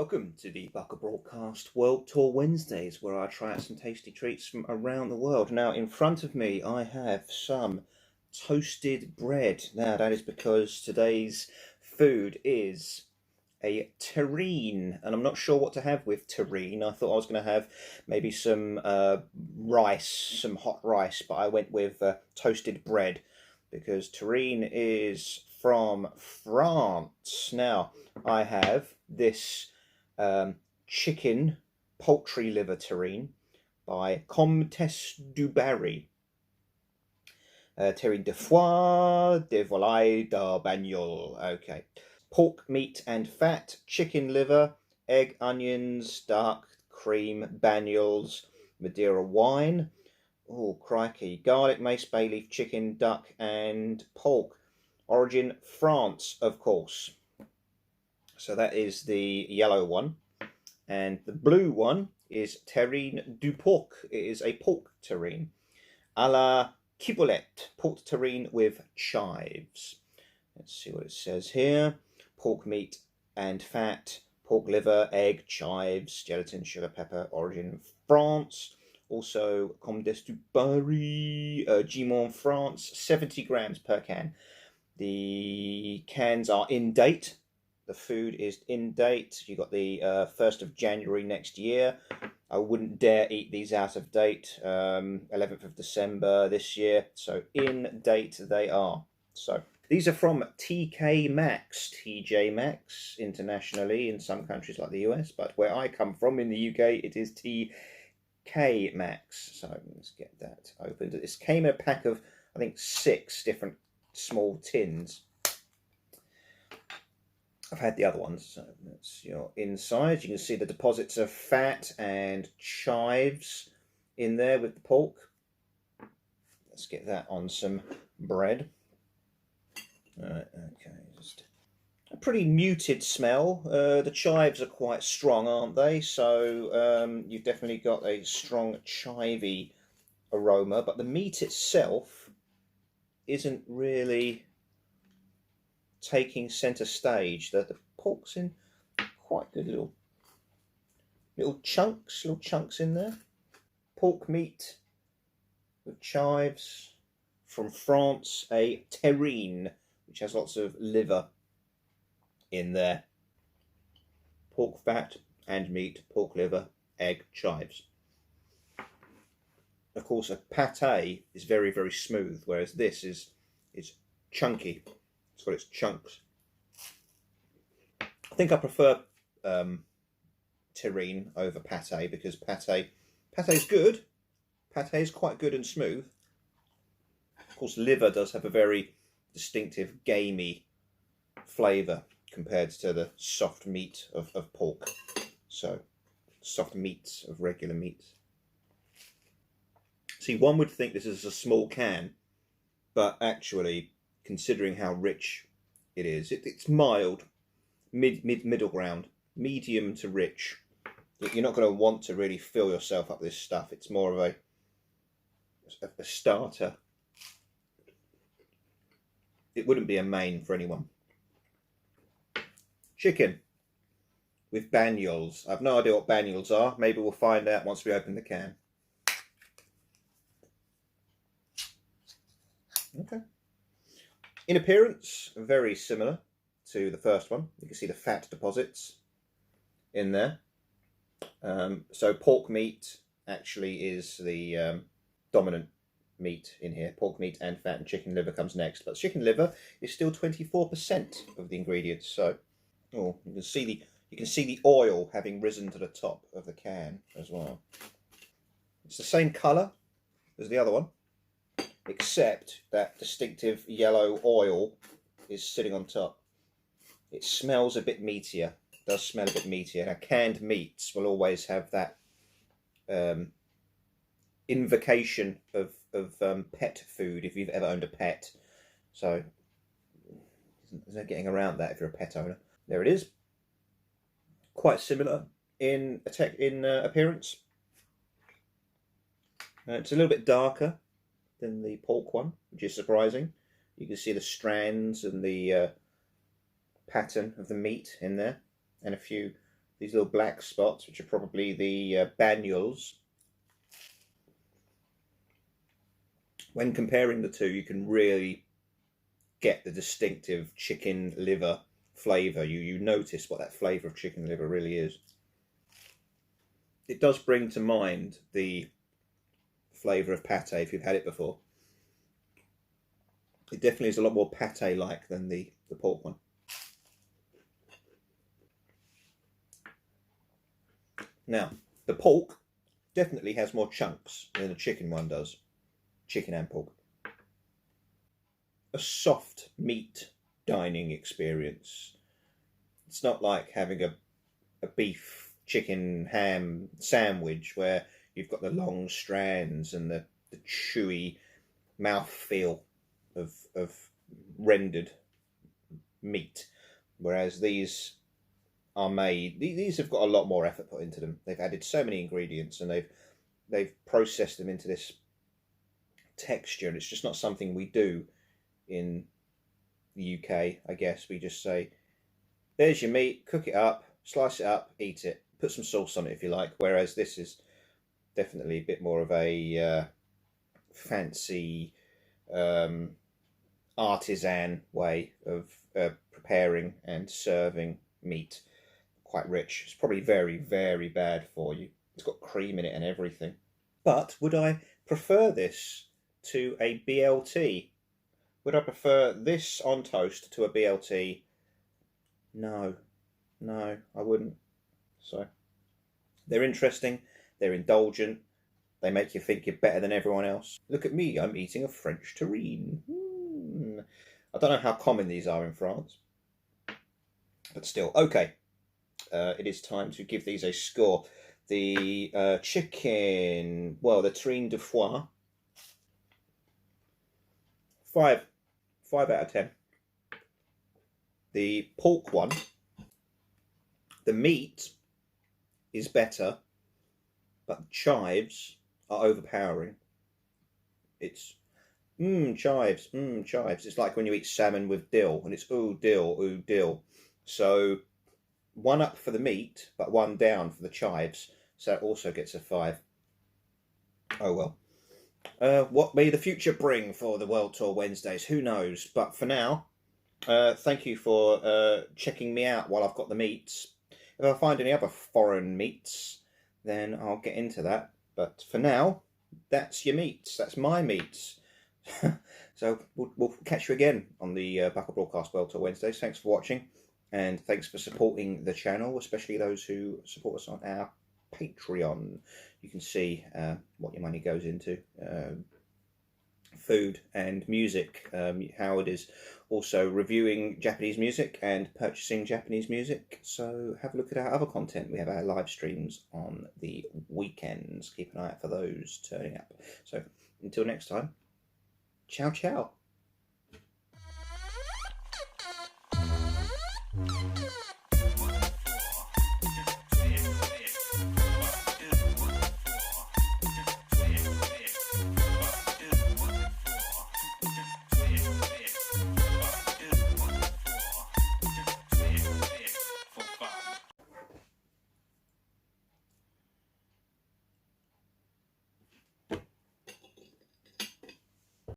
Welcome to the Baka Broadcast World Tour Wednesdays, where I try out some tasty treats from around the world. Now, in front of me, I have some toasted bread. Now, that is because today's food is a terrine, and I'm not sure what to have with terrine. I thought I was going to have maybe some rice, some hot rice, but I went with toasted bread because terrine is from France. Now, I have this chicken poultry liver terrine by Comtesse du Barry. Terrine de foie, de volaille, de bagnole. Okay. Pork, meat and fat, chicken liver, egg, onions, dark cream, bagnoles, Madeira wine. Oh, crikey. Garlic, mace, bay leaf, chicken, duck and pork. Origin France, of course. So that is the yellow one. And the blue one is terrine du porc. It is a pork terrine. A la ciboulette, pork terrine with chives. Let's see what it says here. Pork meat and fat, pork liver, egg, chives, gelatin, sugar, pepper, origin France. Also, Comtesse du Barry, Gimont, France, 70 grams per can. The cans are in date. The food is in date. You've got the 1st of January next year. I wouldn't dare eat these out of date. 11th of December this year. So in date they are. So these are from TK Maxx, TJ Maxx internationally in some countries like the US. But where I come from in the UK, it is TK Maxx. So let's get that opened. This came in a pack of, I think, 6 different small tins. I've had the other ones, so that's your inside. You can see the deposits of fat and chives in there with the pork. Let's get that on some bread. Alright, okay, just a pretty muted smell. The chives are quite strong, aren't they? So you've definitely got a strong chivy aroma, but the meat itself isn't really taking centre stage. The pork's in quite good little chunks in there. Pork meat with chives from France, a terrine, which has lots of liver in there. Pork fat and meat, pork liver, egg, chives. Of course, a pate is very, very smooth, whereas this is chunky. It's got its chunks. I think I prefer terrine over pate because pate is good. Pate is quite good and smooth. Of course, liver does have a very distinctive gamey flavour compared to the soft meat of pork. So, soft meats of regular meats. See, one would think this is a small can, but actually, considering how rich it is, it's mild, middle ground, medium to rich. You're not going to want to really fill yourself up with this stuff. It's more of a starter. It wouldn't be a main for anyone. Chicken with bagnoles. I've no idea what bagnoles are. Maybe we'll find out once we open the can. Okay. In appearance, very similar to the first one. You can see the fat deposits in there. So pork meat actually is the dominant meat in here. Pork meat and fat, and chicken liver comes next. But chicken liver is still 24% of the ingredients. So, you can see the oil having risen to the top of the can as well. It's the same colour as the other one, except that distinctive yellow oil is sitting on top. It smells a bit meatier. It does smell a bit meatier. Now, canned meats will always have that invocation of pet food if you've ever owned a pet. So there's no getting around that if you're a pet owner. There it is. Quite similar in appearance. It's a little bit darker than the pork one, which is surprising. You can see the strands and the pattern of the meat in there, and a few these little black spots, which are probably the banyuls. When comparing the two, you can really get the distinctive chicken liver flavour. You notice what that flavour of chicken liver really is. It does bring to mind the flavour of pate if you've had it before. It definitely is a lot more pate-like than the pork one. Now, the pork definitely has more chunks than the chicken one does. Chicken and pork. A soft meat dining experience. It's not like having a beef, chicken, ham sandwich where you've got the long strands and the chewy mouthfeel of rendered meat. Whereas these are made, these have got a lot more effort put into them. They've added so many ingredients and they've processed them into this texture, and it's just not something we do in the UK. I guess we just say, there's your meat, cook it up, slice it up, eat it, put some sauce on it if you like. Whereas this is definitely a bit more of a fancy artisan way of preparing and serving meat. Quite rich. It's probably very, very bad for you. It's got cream in it and everything. But would I prefer this to a BLT? Would I prefer this on toast to a BLT? No, I wouldn't. So they're interesting, they're indulgent, they make you think you're better than everyone else. Look at me, I'm eating a French terrine. I don't know how common these are in France, but still. Okay, it is time to give these a score. The chicken, well, the terrine de foie, 5 out of 10. The pork one, the meat is better, but the chives are overpowering. It's chives. It's like when you eat salmon with dill, and it's ooh dill. So 1 up for the meat, but 1 down for the chives. So it also gets a 5. Oh well. What may the future bring for the World Tour Wednesdays? Who knows? But for now, thank you for checking me out while I've got the meats. If I find any other foreign meats, then I'll get into that. But for now, that's your meats. That's my meats. So we'll catch you again on the Baka Broadcast World Tour Wednesdays. Thanks for watching, and thanks for supporting the channel, especially those who support us on our Patreon. You can see what your money goes into. Food and music. Howard is also reviewing Japanese music and purchasing Japanese music, so have a look at our other content. We have our live streams on the weekends. Keep an eye out for those turning up. So until next time, ciao ciao.